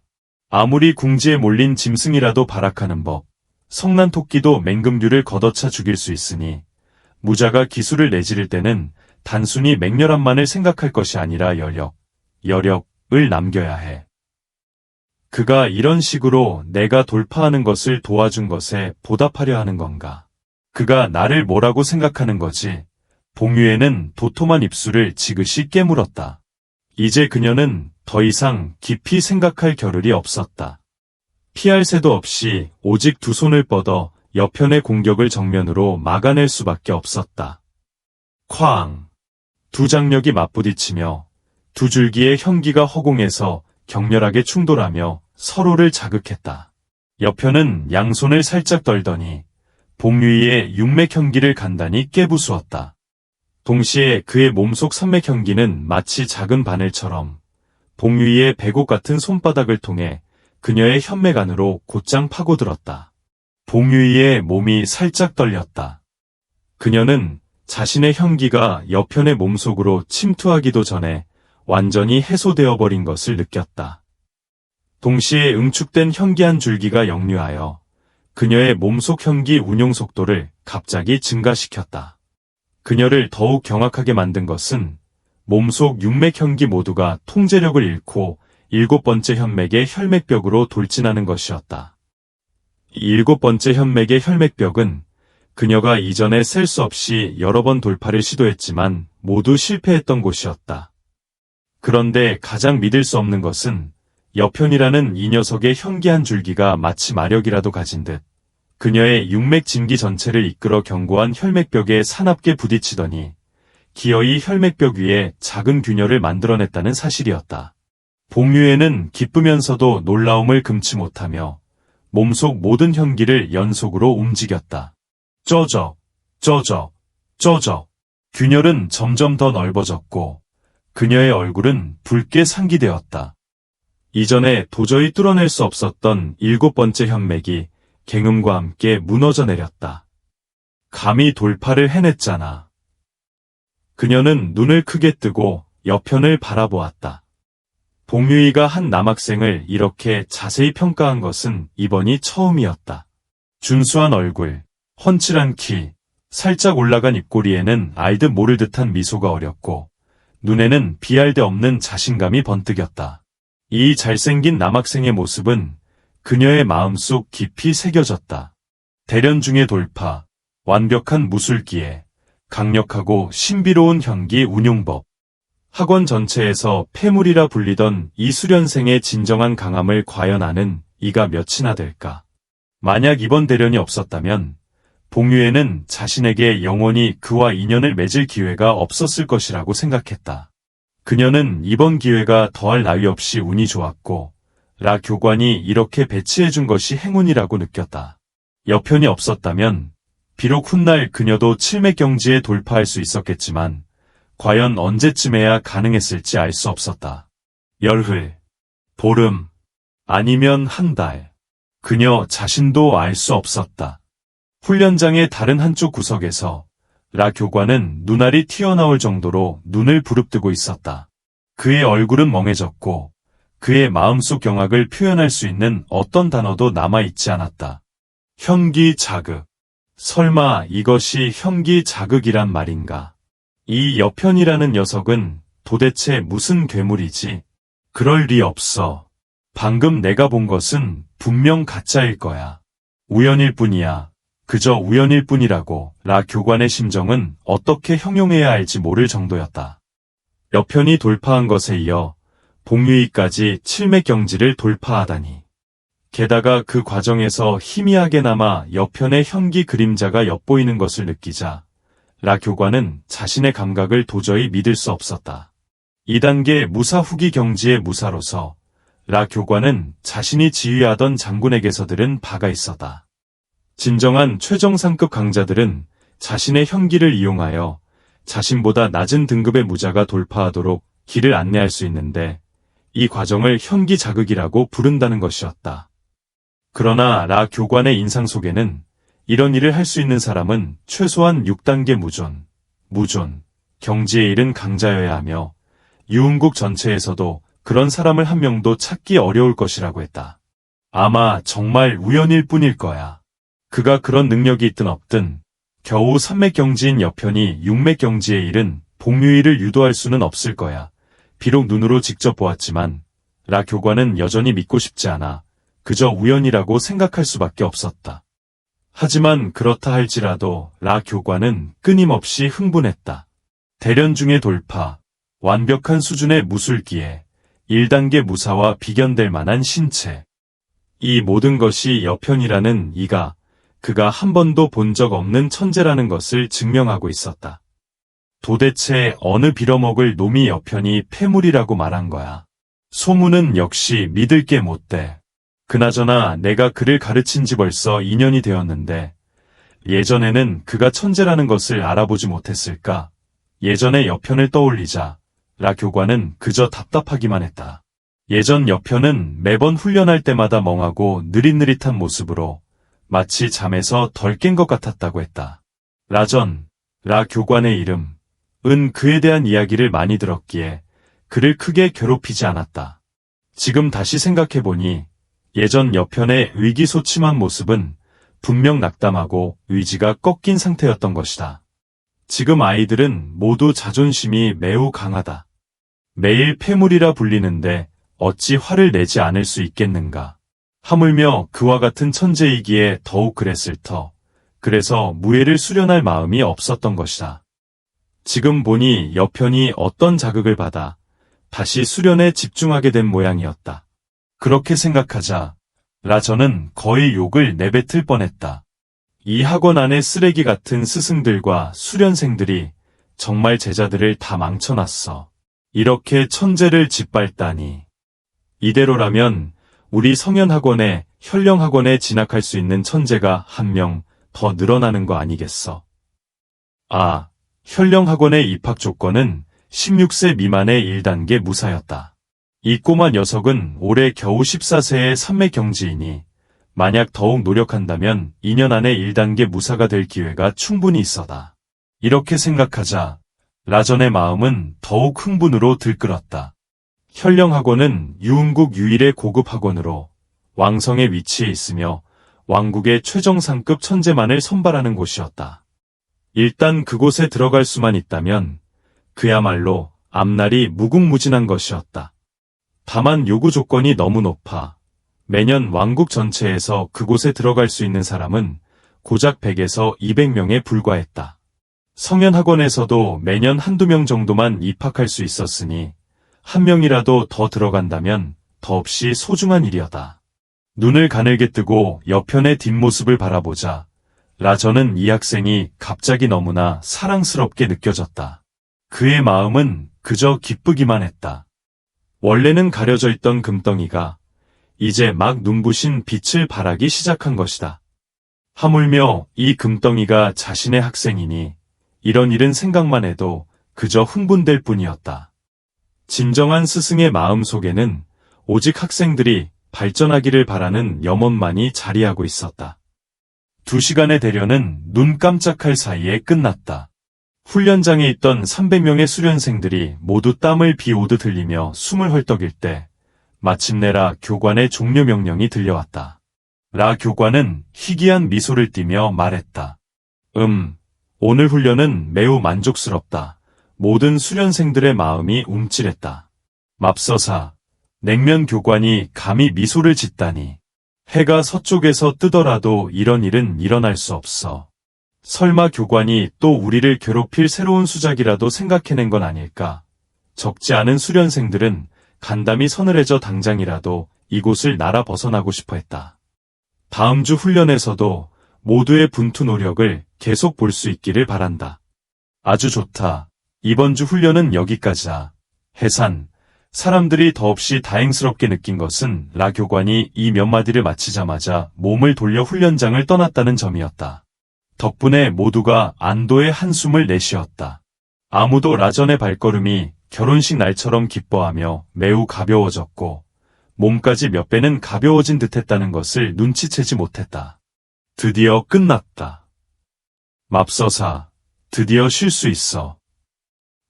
Speaker 1: 아무리 궁지에 몰린 짐승이라도 발악하는 법, 성난 토끼도 맹금류를 걷어차 죽일 수 있으니 무자가 기술을 내지를 때는 단순히 맹렬함만을 생각할 것이 아니라 여력을 남겨야 해. 그가 이런 식으로 내가 돌파하는 것을 도와준 것에 보답하려 하는 건가? 그가 나를 뭐라고 생각하는 거지? 봉유애는 도톰한 입술을 지그시 깨물었다. 이제 그녀는 더 이상 깊이 생각할 겨를이 없었다. 피할 새도 없이 오직 두 손을 뻗어 여편의 공격을 정면으로 막아낼 수밖에 없었다. 쾅! 두 장력이 맞부딪히며 두 줄기의 형기가 허공에서 격렬하게 충돌하며 서로를 자극했다. 여편은 양손을 살짝 떨더니 봉유이의 육맥 형기를 간단히 깨부수었다. 동시에 그의 몸속 산맥 형기는 마치 작은 바늘처럼 봉유이의 배곡 같은 손바닥을 통해 그녀의 현맥 안으로 곧장 파고들었다. 봉유이의 몸이 살짝 떨렸다. 그녀는 자신의 형기가 여편의 몸속으로 침투하기도 전에 완전히 해소되어 버린 것을 느꼈다. 동시에 응축된 형기 한 줄기가 역류하여 그녀의 몸속 형기 운용 속도를 갑자기 증가시켰다. 그녀를 더욱 경악하게 만든 것은 몸속 육맥 형기 모두가 통제력을 잃고 7번째 현맥의 혈맥벽으로 돌진하는 것이었다. 이 7번째 현맥의 혈맥벽은 그녀가 이전에 셀 수 없이 여러 번 돌파를 시도했지만 모두 실패했던 곳이었다. 그런데 가장 믿을 수 없는 것은 여편이라는 이 녀석의 형기 한 줄기가 마치 마력이라도 가진 듯 그녀의 육맥 진기 전체를 이끌어 견고한 혈맥벽에 사납게 부딪히더니 기어이 혈맥벽 위에 작은 균열을 만들어냈다는 사실이었다. 봉유애는 기쁘면서도 놀라움을 금치 못하며 몸속 모든 형기를 연속으로 움직였다. 쩌적, 쩌적, 쩌적. 균열은 점점 더 넓어졌고 그녀의 얼굴은 붉게 상기되었다. 이전에 도저히 뚫어낼 수 없었던 7번째 현맥이 갱음과 함께 무너져 내렸다. 감히 돌파를 해냈잖아. 그녀는 눈을 크게 뜨고 여편을 바라보았다. 봉유이가 한 남학생을 이렇게 자세히 평가한 것은 이번이 처음이었다. 준수한 얼굴, 훤칠한 키, 살짝 올라간 입꼬리에는 알듯 모를 듯한 미소가 어렸고 눈에는 비할 데 없는 자신감이 번뜩였다. 이 잘생긴 남학생의 모습은 그녀의 마음속 깊이 새겨졌다. 대련 중의 돌파, 완벽한 무술기에 강력하고 신비로운 형기 운용법. 학원 전체에서 폐물이라 불리던 이 수련생의 진정한 강함을 과연 아는 이가 몇이나 될까. 만약 이번 대련이 없었다면 봉유애는 자신에게 영원히 그와 인연을 맺을 기회가 없었을 것이라고 생각했다. 그녀는 이번 기회가 더할 나위 없이 운이 좋았고 라 교관이 이렇게 배치해준 것이 행운이라고 느꼈다. 여편이 없었다면 비록 훗날 그녀도 칠맥경지에 돌파할 수 있었겠지만 과연 언제쯤에야 가능했을지 알 수 없었다. 열흘, 보름, 아니면 한 달. 그녀 자신도 알 수 없었다. 훈련장의 다른 한쪽 구석에서 라 교관은 눈알이 튀어나올 정도로 눈을 부릅뜨고 있었다. 그의 얼굴은 멍해졌고 그의 마음속 경악을 표현할 수 있는 어떤 단어도 남아있지 않았다. 형기 자극. 설마 이것이 형기 자극이란 말인가? 이 여편이라는 녀석은 도대체 무슨 괴물이지? 그럴 리 없어. 방금 내가 본 것은 분명 가짜일 거야. 우연일 뿐이야. 그저 우연일 뿐이라고 라 교관의 심정은 어떻게 형용해야 할지 모를 정도였다. 여편이 돌파한 것에 이어 봉유이까지 칠맥경지를 돌파하다니. 게다가 그 과정에서 희미하게나마 여편의 형기 그림자가 엿보이는 것을 느끼자 라 교관은 자신의 감각을 도저히 믿을 수 없었다. 2단계 무사 후기 경지의 무사로서 라 교관은 자신이 지휘하던 장군에게서 들은 바가 있었다. 진정한 최정상급 강자들은 자신의 형기를 이용하여 자신보다 낮은 등급의 무자가 돌파하도록 길을 안내할 수 있는데 이 과정을 형기 자극이라고 부른다는 것이었다. 그러나 라 교관의 인상 속에는 이런 일을 할 수 있는 사람은 최소한 6단계 무존, 경지에 이른 강자여야 하며 유흥국 전체에서도 그런 사람을 한 명도 찾기 어려울 것이라고 했다. 아마 정말 우연일 뿐일 거야. 그가 그런 능력이 있든 없든 겨우 산맥경지인 여편이 육맥경지에 이른 봉유이를 유도할 수는 없을 거야. 비록 눈으로 직접 보았지만 라 교관은 여전히 믿고 싶지 않아 그저 우연이라고 생각할 수밖에 없었다. 하지만 그렇다 할지라도 라 교관은 끊임없이 흥분했다. 대련 중의 돌파, 완벽한 수준의 무술기에 1단계 무사와 비견될 만한 신체. 이 모든 것이 여편이라는 그가 한 번도 본 적 없는 천재라는 것을 증명하고 있었다. 도대체 어느 빌어먹을 놈이 여편이 폐물이라고 말한 거야. 소문은 역시 믿을 게 못 돼. 그나저나 내가 그를 가르친 지 벌써 2년이 되었는데 예전에는 그가 천재라는 것을 알아보지 못했을까? 예전의 여편을 떠올리자 라 교관은 그저 답답하기만 했다. 예전 여편은 매번 훈련할 때마다 멍하고 느릿느릿한 모습으로 마치 잠에서 덜 깬 것 같았다고 했다. 라 교관의 이름은 그에 대한 이야기를 많이 들었기에 그를 크게 괴롭히지 않았다. 지금 다시 생각해보니 예전 여편의 의기소침한 모습은 분명 낙담하고 의지가 꺾인 상태였던 것이다. 지금 아이들은 모두 자존심이 매우 강하다. 매일 폐물이라 불리는데 어찌 화를 내지 않을 수 있겠는가. 하물며 그와 같은 천재이기에 더욱 그랬을 터. 그래서 무예를 수련할 마음이 없었던 것이다. 지금 보니 여편이 어떤 자극을 받아 다시 수련에 집중하게 된 모양이었다. 그렇게 생각하자 저는 거의 욕을 내뱉을 뻔했다. 이 학원 안의 쓰레기 같은 스승들과 수련생들이 정말 제자들을 다 망쳐놨어. 이렇게 천재를 짓밟다니. 이대로라면 우리 성현학원에 현령학원에 진학할 수 있는 천재가 한 명 더 늘어나는 거 아니겠어. 현령학원의 입학 조건은 16세 미만의 1단계 무사였다. 이 꼬마 녀석은 올해 겨우 14세의 삼매경지이니 만약 더욱 노력한다면 2년 안에 1단계 무사가 될 기회가 충분히 있어다. 이렇게 생각하자 라전의 마음은 더욱 흥분으로 들끓었다. 현령학원은 유흥국 유일의 고급 학원으로 왕성에 위치해 있으며 왕국의 최정상급 천재만을 선발하는 곳이었다. 일단 그곳에 들어갈 수만 있다면 그야말로 앞날이 무궁무진한 것이었다. 다만 요구 조건이 너무 높아 매년 왕국 전체에서 그곳에 들어갈 수 있는 사람은 고작 100에서 200명에 불과했다. 성현학원에서도 매년 한두 명 정도만 입학할 수 있었으니 한 명이라도 더 들어간다면 더없이 소중한 일이었다. 눈을 가늘게 뜨고 여편의 뒷모습을 바라보자 저는 이 학생이 갑자기 너무나 사랑스럽게 느껴졌다. 그의 마음은 그저 기쁘기만 했다. 원래는 가려져 있던 금덩이가 이제 막 눈부신 빛을 발하기 시작한 것이다. 하물며 이 금덩이가 자신의 학생이니 이런 일은 생각만 해도 그저 흥분될 뿐이었다. 진정한 스승의 마음 속에는 오직 학생들이 발전하기를 바라는 염원만이 자리하고 있었다. 2시간의 대련은 눈 깜짝할 사이에 끝났다. 훈련장에 있던 300명의 수련생들이 모두 땀을 비오듯 흘리며 숨을 헐떡일 때 마침내 라 교관의 종료 명령이 들려왔다. 라 교관은 희귀한 미소를 띠며 말했다. 오늘 훈련은 매우 만족스럽다. 모든 수련생들의 마음이 움찔했다. 맙소사, 냉면 교관이 감히 미소를 짓다니. 해가 서쪽에서 뜨더라도 이런 일은 일어날 수 없어. 설마 교관이 또 우리를 괴롭힐 새로운 수작이라도 생각해낸 건 아닐까? 적지 않은 수련생들은 간담이 서늘해져 당장이라도 이곳을 날아 벗어나고 싶어 했다. 다음 주 훈련에서도 모두의 분투 노력을 계속 볼 수 있기를 바란다. 아주 좋다. 이번 주 훈련은 여기까지야. 해산. 사람들이 더없이 다행스럽게 느낀 것은 라 교관이 이 몇 마디를 마치자마자 몸을 돌려 훈련장을 떠났다는 점이었다. 덕분에 모두가 안도의 한숨을 내쉬었다. 아무도 라전의 발걸음이 결혼식 날처럼 기뻐하며 매우 가벼워졌고 몸까지 몇 배는 가벼워진 듯했다는 것을 눈치채지 못했다. 드디어 끝났다. 맙소사, 드디어 쉴 수 있어.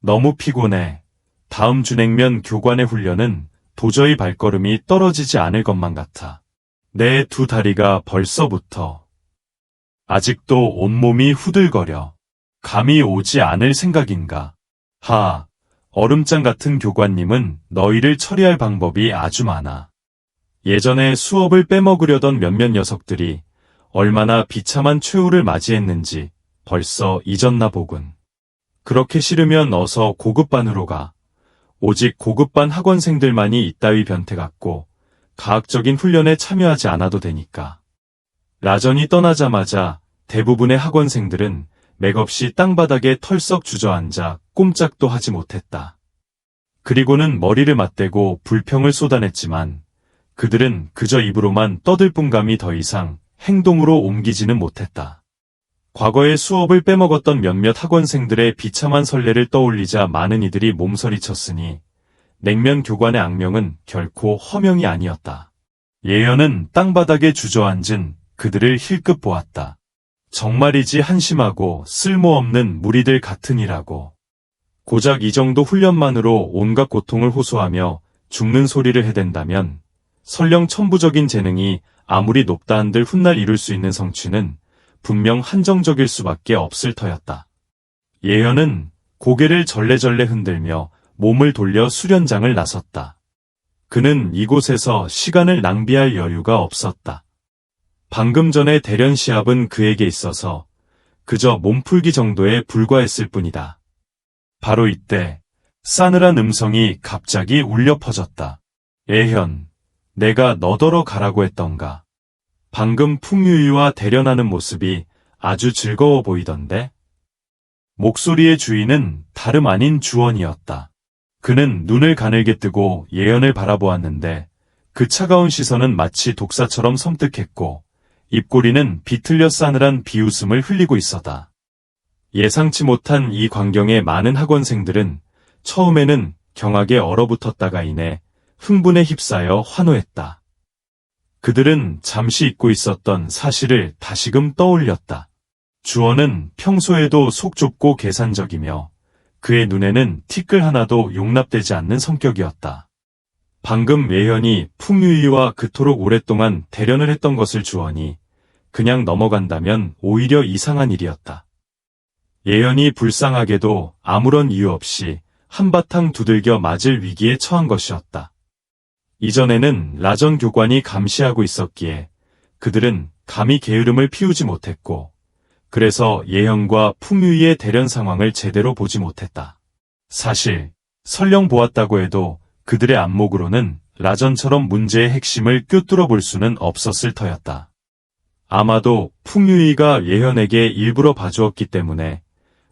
Speaker 1: 너무 피곤해. 다음 주 냉면 교관의 훈련은 도저히 발걸음이 떨어지지 않을 것만 같아. 내 2 다리가 벌써부터 아직도 온몸이 후들거려. 감이 오지 않을 생각인가. 얼음장 같은 교관님은 너희를 처리할 방법이 아주 많아. 예전에 수업을 빼먹으려던 몇몇 녀석들이 얼마나 비참한 최후를 맞이했는지 벌써 잊었나 보군. 그렇게 싫으면 어서 고급반으로 가. 오직 고급반 학원생들만이 이따위 변태 같고 과학적인 훈련에 참여하지 않아도 되니까. 라전이 떠나자마자 대부분의 학원생들은 맥없이 땅바닥에 털썩 주저앉아 꼼짝도 하지 못했다. 그리고는 머리를 맞대고 불평을 쏟아냈지만 그들은 그저 입으로만 떠들 뿐감이 더 이상 행동으로 옮기지는 못했다. 과거의 수업을 빼먹었던 몇몇 학원생들의 비참한 선례를 떠올리자 많은 이들이 몸서리쳤으니 냉면 교관의 악명은 결코 허명이 아니었다. 예연은 땅바닥에 주저앉은 그들을 힐끗 보았다. 정말이지 한심하고 쓸모없는 무리들 같으니라고. 고작 이 정도 훈련만으로 온갖 고통을 호소하며 죽는 소리를 해댄다면 설령 천부적인 재능이 아무리 높다 한들 훗날 이룰 수 있는 성취는 분명 한정적일 수밖에 없을 터였다. 예연은 고개를 절레절레 흔들며 몸을 돌려 수련장을 나섰다. 그는 이곳에서 시간을 낭비할 여유가 없었다. 방금 전의 대련 시합은 그에게 있어서 그저 몸풀기 정도에 불과했을 뿐이다. 바로 이때 싸늘한 음성이 갑자기 울려 퍼졌다. 예현, 내가 너더러 가라고 했던가. 방금 풍유이와 대련하는 모습이 아주 즐거워 보이던데? 목소리의 주인은 다름 아닌 주원이었다. 그는 눈을 가늘게 뜨고 예연을 바라보았는데 그 차가운 시선은 마치 독사처럼 섬뜩했고 입꼬리는 비틀려 싸늘한 비웃음을 흘리고 있었다. 예상치 못한 이 광경에 많은 학원생들은 처음에는 경악에 얼어붙었다가 이내 흥분에 휩싸여 환호했다. 그들은 잠시 잊고 있었던 사실을 다시금 떠올렸다. 주원은 평소에도 속 좁고 계산적이며 그의 눈에는 티끌 하나도 용납되지 않는 성격이었다. 방금 예현이 풍유이와 그토록 오랫동안 대련을 했던 것을 주원이 그냥 넘어간다면 오히려 이상한 일이었다. 예현이 불쌍하게도 아무런 이유 없이 한바탕 두들겨 맞을 위기에 처한 것이었다. 이전에는 라전 교관이 감시하고 있었기에 그들은 감히 게으름을 피우지 못했고 그래서 예현과 풍유이의 대련 상황을 제대로 보지 못했다. 사실 설령 보았다고 해도 그들의 안목으로는 라전처럼 문제의 핵심을 꿰뚫어 볼 수는 없었을 터였다. 아마도 풍유이가 예현에게 일부러 봐주었기 때문에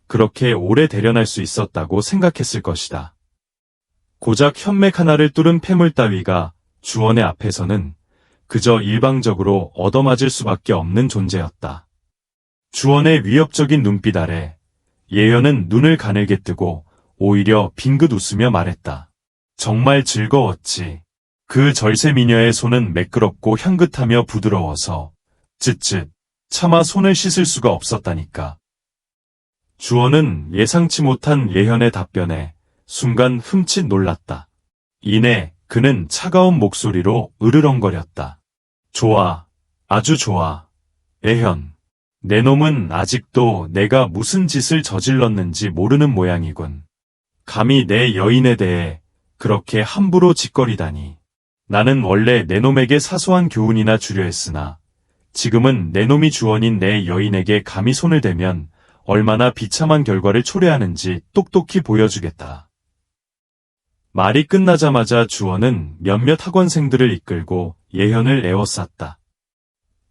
Speaker 1: 그렇게 오래 대련할 수 있었다고 생각했을 것이다. 고작 현맥 하나를 뚫은 폐물 따위가 주원의 앞에서는 그저 일방적으로 얻어맞을 수밖에 없는 존재였다. 주원의 위협적인 눈빛 아래 예연은 눈을 가늘게 뜨고 오히려 빙긋 웃으며 말했다. 정말 즐거웠지. 그 절세 미녀의 손은 매끄럽고 향긋하며 부드러워서 쯧쯧 차마 손을 씻을 수가 없었다니까. 주원은 예상치 못한 예현의 답변에 순간 흠칫 놀랐다. 이내 그는 차가운 목소리로 으르렁거렸다. 좋아, 아주 좋아. 예현, 내 놈은 아직도 내가 무슨 짓을 저질렀는지 모르는 모양이군. 감히 내 여인에 대해 그렇게 함부로 짓거리다니. 나는 원래 내 놈에게 사소한 교훈이나 주려 했으나 지금은 내 놈이 주원인 내 여인에게 감히 손을 대면 얼마나 비참한 결과를 초래하는지 똑똑히 보여주겠다. 말이 끝나자마자 주원은 몇몇 학원생들을 이끌고 예현을 에워쌌다.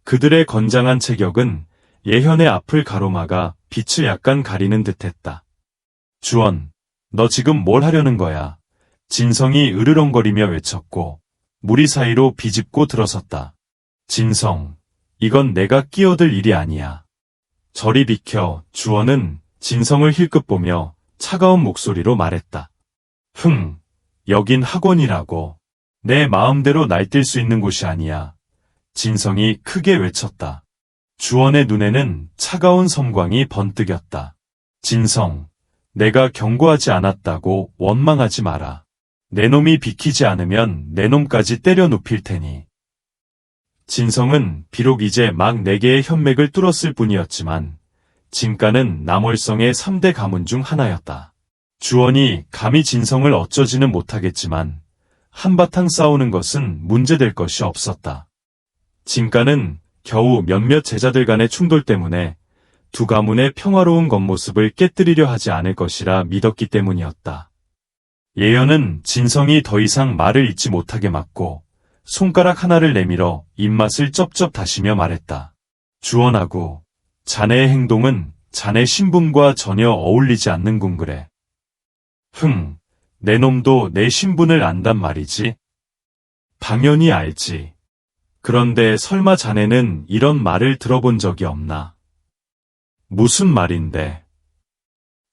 Speaker 1: 그들의 건장한 체격은 예현의 앞을 가로막아 빛을 약간 가리는 듯했다. 주원, 너 지금 뭘 하려는 거야? 진성이 으르렁거리며 외쳤고 무리 사이로 비집고 들어섰다. 진성, 이건 내가 끼어들 일이 아니야. 저리 비켜. 주원은 진성을 힐끗 보며 차가운 목소리로 말했다. 여긴 학원이라고. 내 마음대로 날뛸 수 있는 곳이 아니야. 진성이 크게 외쳤다. 주원의 눈에는 차가운 섬광이 번뜩였다. 진성, 내가 경고하지 않았다고 원망하지 마라. 내 놈이 비키지 않으면 내 놈까지 때려 눕힐 테니. 진성은 비록 이제 막 4개의 현맥을 뚫었을 뿐이었지만 진가는 남월성의 3대 가문 중 하나였다. 주원이 감히 진성을 어쩌지는 못하겠지만 한바탕 싸우는 것은 문제될 것이 없었다. 진가는 겨우 몇몇 제자들 간의 충돌 때문에 두 가문의 평화로운 겉모습을 깨뜨리려 하지 않을 것이라 믿었기 때문이었다. 예현은 진성이 더 이상 말을 잇지 못하게 막고 손가락 하나를 내밀어 입맛을 쩝쩝 다시며 말했다. 주원하고 자네의 행동은 자네 신분과 전혀 어울리지 않는군 그래. 내 놈도 내 신분을 안단 말이지. 당연히 알지. 그런데 설마 자네는 이런 말을 들어본 적이 없나? 무슨 말인데?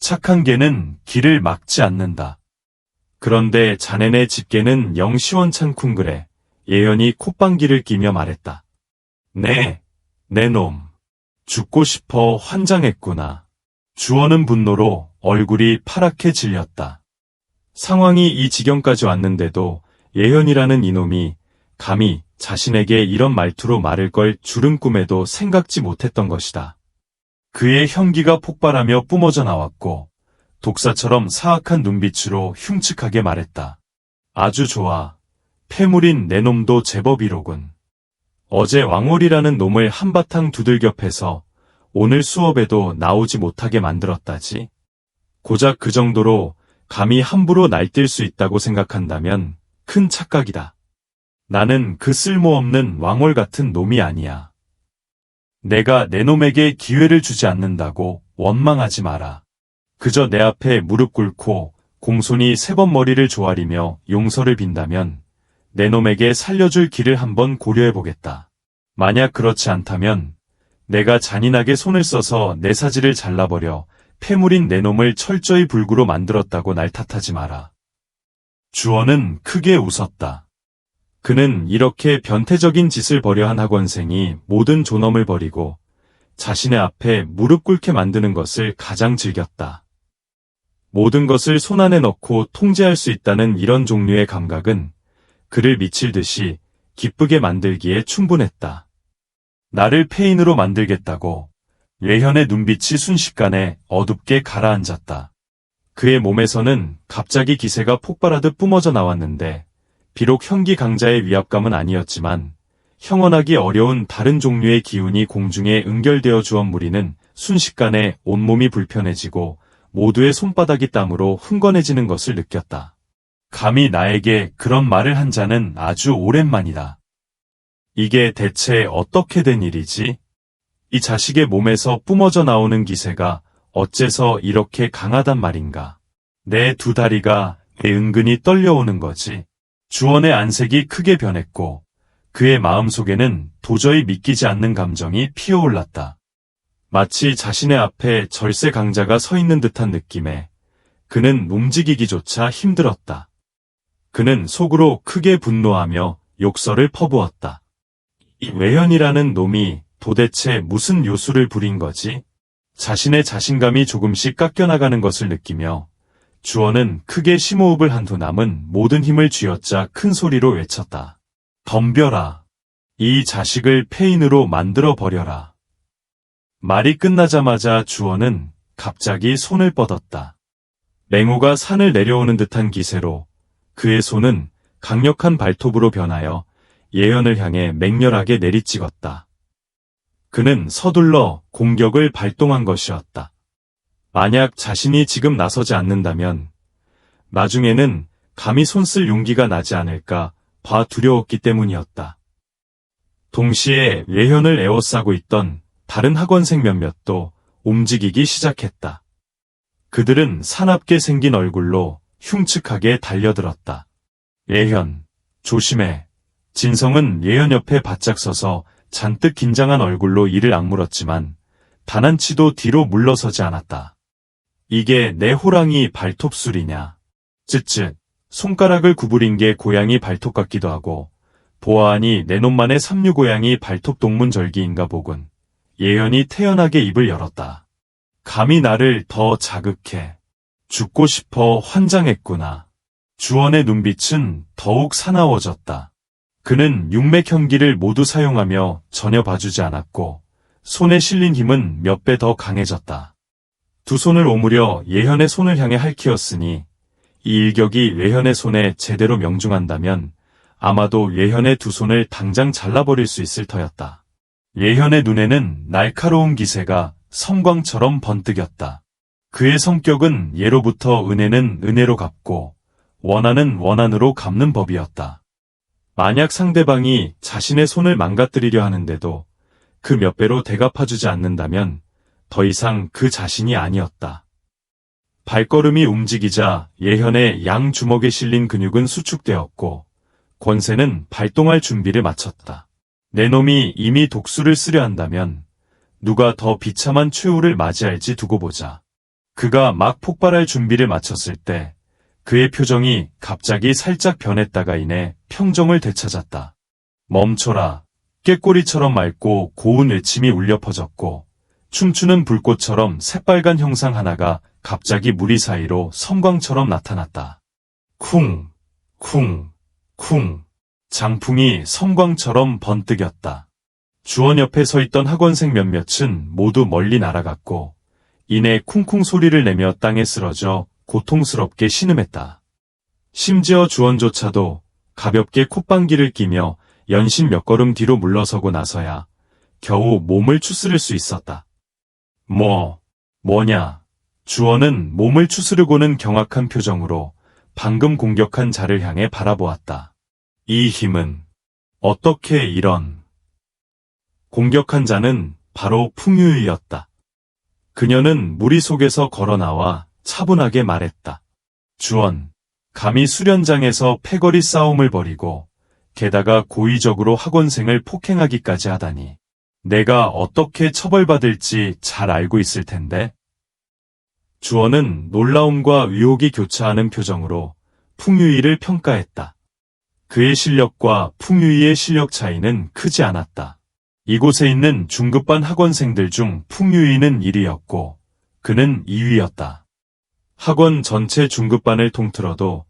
Speaker 1: 착한 개는 길을 막지 않는다. 그런데 자네네 집게는 영 시원찮군 그래. 예현이 콧방귀를 끼며 말했다. 네, 내 놈. 죽고 싶어 환장했구나. 주원은 분노로 얼굴이 파랗게 질렸다. 상황이 이 지경까지 왔는데도 예현이라는 이놈이 감히 자신에게 이런 말투로 말을 걸 줄은 꿈에도 생각지 못했던 것이다. 그의 형기가 폭발하며 뿜어져 나왔고 독사처럼 사악한 눈빛으로 흉측하게 말했다. 아주 좋아. 패물인 내 놈도 제법이로군. 어제 왕월이라는 놈을 한바탕 두들겨 패서 오늘 수업에도 나오지 못하게 만들었다지. 고작 그 정도로 감히 함부로 날뛸 수 있다고 생각한다면 큰 착각이다. 나는 그 쓸모없는 왕월 같은 놈이 아니야. 내가 내 놈에게 기회를 주지 않는다고 원망하지 마라. 그저 내 앞에 무릎 꿇고 공손히 3번 머리를 조아리며 용서를 빈다면 내 놈에게 살려줄 길을 한번 고려해보겠다. 만약 그렇지 않다면 내가 잔인하게 손을 써서 내 사지를 잘라버려 패물인 내 놈을 철저히 불구로 만들었다고 날 탓하지 마라. 주원은 크게 웃었다. 그는 이렇게 변태적인 짓을 벌여 한 학원생이 모든 존엄을 버리고 자신의 앞에 무릎 꿇게 만드는 것을 가장 즐겼다. 모든 것을 손안에 넣고 통제할 수 있다는 이런 종류의 감각은 그를 미칠 듯이 기쁘게 만들기에 충분했다. 나를 폐인으로 만들겠다고. 예현의 눈빛이 순식간에 어둡게 가라앉았다. 그의 몸에서는 갑자기 기세가 폭발하듯 뿜어져 나왔는데 비록 형기 강자의 위압감은 아니었지만 형언하기 어려운 다른 종류의 기운이 공중에 응결되어 주원 무리는 순식간에 온몸이 불편해지고 모두의 손바닥이 땀으로 흥건해지는 것을 느꼈다. 감히 나에게 그런 말을 한 자는 아주 오랜만이다. 이게 대체 어떻게 된 일이지? 이 자식의 몸에서 뿜어져 나오는 기세가 어째서 이렇게 강하단 말인가? 내 두 다리가 은근히 떨려오는 거지. 주원의 안색이 크게 변했고 그의 마음속에는 도저히 믿기지 않는 감정이 피어올랐다. 마치 자신의 앞에 절세 강자가 서 있는 듯한 느낌에 그는 움직이기조차 힘들었다. 그는 속으로 크게 분노하며 욕설을 퍼부었다. 이 외현이라는 놈이 도대체 무슨 요술을 부린 거지? 자신의 자신감이 조금씩 깎여나가는 것을 느끼며 주원은 크게 심호흡을 한 후 남은 모든 힘을 쥐어짜 큰 소리로 외쳤다. 덤벼라. 이 자식을 폐인으로 만들어버려라. 말이 끝나자마자 주원은 갑자기 손을 뻗었다. 맹호가 산을 내려오는 듯한 기세로 그의 손은 강력한 발톱으로 변하여 예현을 향해 맹렬하게 내리찍었다. 그는 서둘러 공격을 발동한 것이었다. 만약 자신이 지금 나서지 않는다면 나중에는 감히 손쓸 용기가 나지 않을까 봐 두려웠기 때문이었다. 동시에 예현을 에워싸고 있던 다른 학원생 몇몇도 움직이기 시작했다. 그들은 사납게 생긴 얼굴로 흉측하게 달려들었다. 예현, 조심해. 진성은 예현 옆에 바짝 서서 잔뜩 긴장한 얼굴로 이를 악물었지만 단한치도 뒤로 물러서지 않았다. 이게 내 호랑이 발톱술이냐. 쯧쯧. 손가락을 구부린 게 고양이 발톱 같기도 하고 보아하니 내 놈만의 삼류고양이 발톱 동문절기인가 보군. 예현이 태연하게 입을 열었다. 감히 나를 더 자극해. 죽고 싶어 환장했구나. 주원의 눈빛은 더욱 사나워졌다. 그는 육맥형기를 모두 사용하며 전혀 봐주지 않았고 손에 실린 힘은 몇 배 더 강해졌다. 두 손을 오므려 예현의 손을 향해 할퀴었으니 이 일격이 예현의 손에 제대로 명중한다면 아마도 예현의 두 손을 당장 잘라버릴 수 있을 터였다. 예현의 눈에는 날카로운 기세가 섬광처럼 번뜩였다. 그의 성격은 예로부터 은혜는 은혜로 갚고 원한은 원한으로 갚는 법이었다. 만약 상대방이 자신의 손을 망가뜨리려 하는데도 그 몇 배로 대갚아주지 않는다면 더 이상 그 자신이 아니었다. 발걸음이 움직이자 예현의 양 주먹에 실린 근육은 수축되었고 권세는 발동할 준비를 마쳤다. 내 놈이 이미 독수를 쓰려 한다면 누가 더 비참한 최후를 맞이할지 두고 보자. 그가 막 폭발할 준비를 마쳤을 때 그의 표정이 갑자기 살짝 변했다가 이내 평정을 되찾았다. 멈춰라. 꾀꼬리처럼 맑고 고운 외침이 울려 퍼졌고 춤추는 불꽃처럼 새빨간 형상 하나가 갑자기 무리 사이로 섬광처럼 나타났다. 쿵, 쿵, 쿵. 장풍이 섬광처럼 번뜩였다. 주원 옆에 서 있던 학원생 몇몇은 모두 멀리 날아갔고 이내 쿵쿵 소리를 내며 땅에 쓰러져 고통스럽게 신음했다. 심지어 주원조차도 가볍게 콧방귀를 끼며 연신 몇 걸음 뒤로 물러서고 나서야 겨우 몸을 추스를 수 있었다. 뭐냐? 주원은 몸을 추스르고는 경악한 표정으로 방금 공격한 자를 향해 바라보았다. 이 힘은 어떻게 이런... 공격한 자는 바로 풍유이였다. 그녀는 무리 속에서 걸어나와 차분하게 말했다. 주원, 감히 수련장에서 패거리 싸움을 벌이고 게다가 고의적으로 학원생을 폭행하기까지 하다니. 내가 어떻게 처벌받을지 잘 알고 있을 텐데. 주원은 놀라움과 의혹이 교차하는 표정으로 풍유이를 평가했다. 그의 실력과 풍유이의 실력 차이는 크지 않았다. 이곳에 있는 중급반 학원생들 중 풍유이는 1위였고 그는 2위였다. 학원 전체 중급반을 통틀어도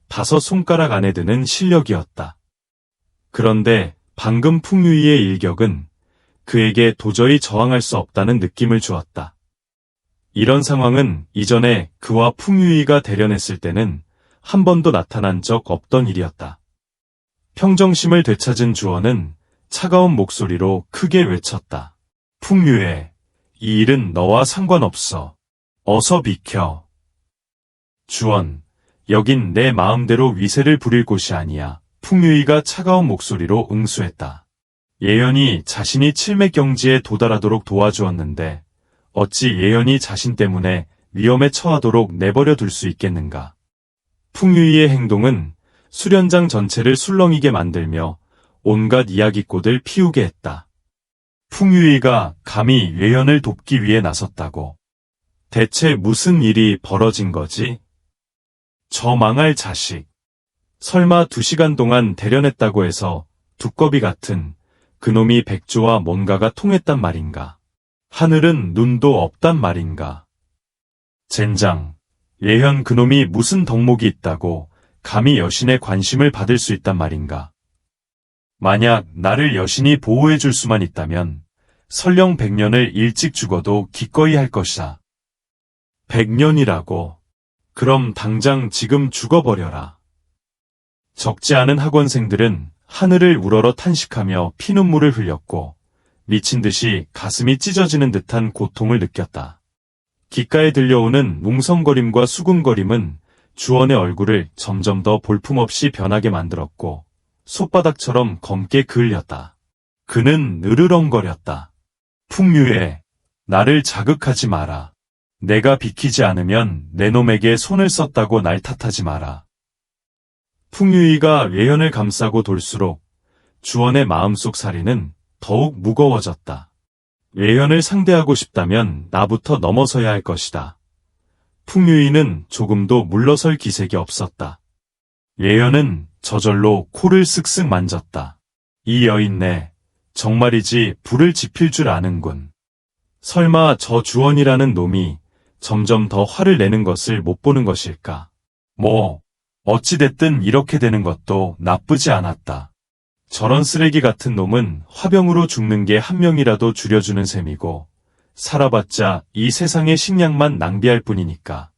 Speaker 1: 5손가락 안에 드는 실력이었다. 그런데 방금 풍유이의 일격은 그에게 도저히 저항할 수 없다는 느낌을 주었다. 이런 상황은 이전에 그와 풍유이가 대련했을 때는 한 번도 나타난 적 없던 일이었다. 평정심을 되찾은 주원은 차가운 목소리로 크게 외쳤다. 풍유애, 이 일은 너와 상관없어. 어서 비켜. 주원, 여긴 내 마음대로 위세를 부릴 곳이 아니야. 풍유이가 차가운 목소리로 응수했다. 예연이 자신이 칠맥경지에 도달하도록 도와주었는데 어찌 예연이 자신 때문에 위험에 처하도록 내버려 둘 수 있겠는가. 풍유이의 행동은 수련장 전체를 술렁이게 만들며 온갖 이야기꽃을 피우게 했다. 풍유이가 감히 예연을 돕기 위해 나섰다고. 대체 무슨 일이 벌어진 거지? 저 망할 자식. 설마 2시간 동안 대련했다고 해서 두꺼비 같은 그놈이 백조와 뭔가가 통했단 말인가? 하늘은 눈도 없단 말인가? 젠장, 예현 그놈이 무슨 덕목이 있다고 감히 여신의 관심을 받을 수 있단 말인가? 만약 나를 여신이 보호해줄 수만 있다면 설령 100년을 일찍 죽어도 기꺼이 할 것이다. 100년이라고? 그럼 당장 지금 죽어버려라. 적지 않은 학원생들은 하늘을 우러러 탄식하며 피눈물을 흘렸고 미친 듯이 가슴이 찢어지는 듯한 고통을 느꼈다. 귓가에 들려오는 뭉성거림과 수군거림은 주원의 얼굴을 점점 더 볼품없이 변하게 만들었고 솥바닥처럼 검게 그을렸다. 그는 으르렁거렸다. 풍유애, 나를 자극하지 마라. 내가 비키지 않으면 내 놈에게 손을 썼다고 날 탓하지 마라. 풍유이가 예현을 감싸고 돌수록 주원의 마음속 사리는 더욱 무거워졌다. 예현을 상대하고 싶다면 나부터 넘어서야 할 것이다. 풍유이는 조금도 물러설 기색이 없었다. 예현은 저절로 코를 쓱쓱 만졌다. 이 여인네, 정말이지 불을 지필 줄 아는군. 설마 저 주원이라는 놈이 점점 더 화를 내는 것을 못 보는 것일까? 어찌됐든 이렇게 되는 것도 나쁘지 않았다. 저런 쓰레기 같은 놈은 화병으로 죽는 게 한 명이라도 줄여주는 셈이고 살아봤자 이 세상의 식량만 낭비할 뿐이니까.